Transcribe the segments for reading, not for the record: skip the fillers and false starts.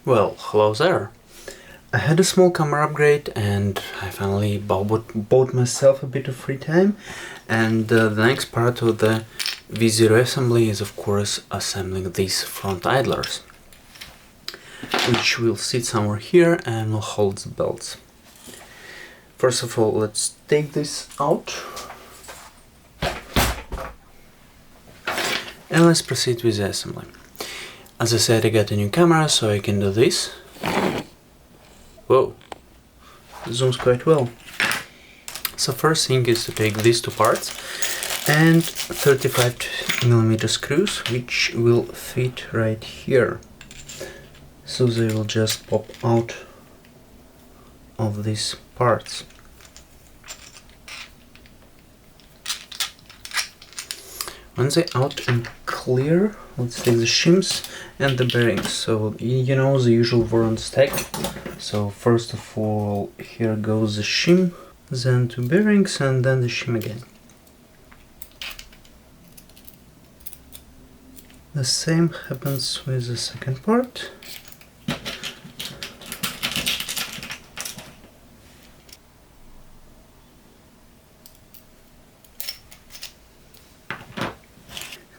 Well, hello there. I had a small camera upgrade and I finally bought myself a bit of free time, and the next part of the V0 assembly is of course assembling these front idlers, which will sit somewhere here and will hold the belts. First of all, let's take this out and let's proceed with the assembly. As I said, I got a new camera, so I can do this. Whoa, zooms quite well. So first thing is to take these two parts and 35mm screws, which will fit right here. So they will just pop out of these parts. When they're out and clear, let's take the shims and the bearings. So you know the usual Voron stack. So first of all, here goes the shim, then two bearings, and then the shim again. The same happens with the second part.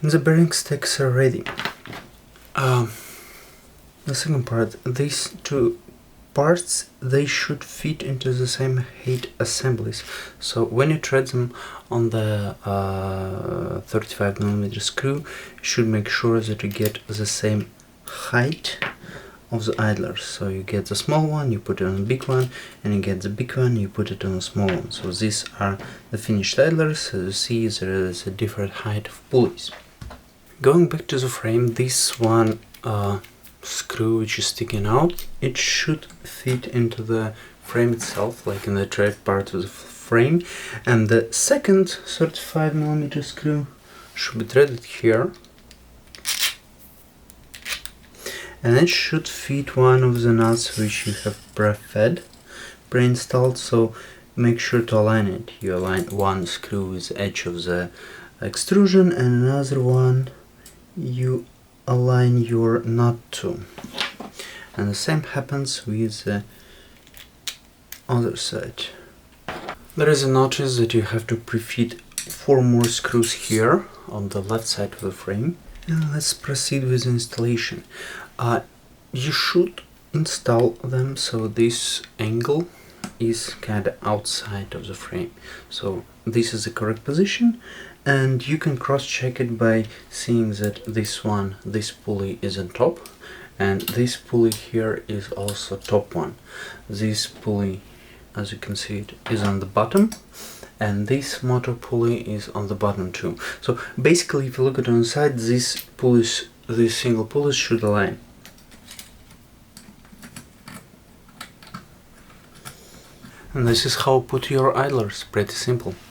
And the bearing stacks are ready. The second part, these two parts, they should fit into the same height assemblies. So when you thread them on the 35mm screw, you should make sure that you get the same height of the idlers. So you get the small one, you put it on the big one, and you get the big one, you put it on the small one. So these are the finished idlers. As you see, there is a different height of pulleys. Going back to the frame, this one screw which is sticking out, it should fit into the frame itself, like in the thread part of the frame, and the second 35mm screw should be threaded here, and it should fit one of the nuts which you have pre-installed. So make sure to align it. You align one screw with the edge of the extrusion and another one you align your nut to, and the same happens with the other side. There is a notice that you have to pre-fit 4 more screws here on the left side of the frame. And let's proceed with installation. You should install them so this angle is kind of outside of the frame. So this is the correct position, and you can cross-check it by seeing that this pulley is on top, and this pulley here is also top one. This pulley, as you can see, it is on the bottom, and this motor pulley is on the bottom too. So basically, if you look at it on the side, these single pulleys should align. And this is how to put your idlers. Pretty simple.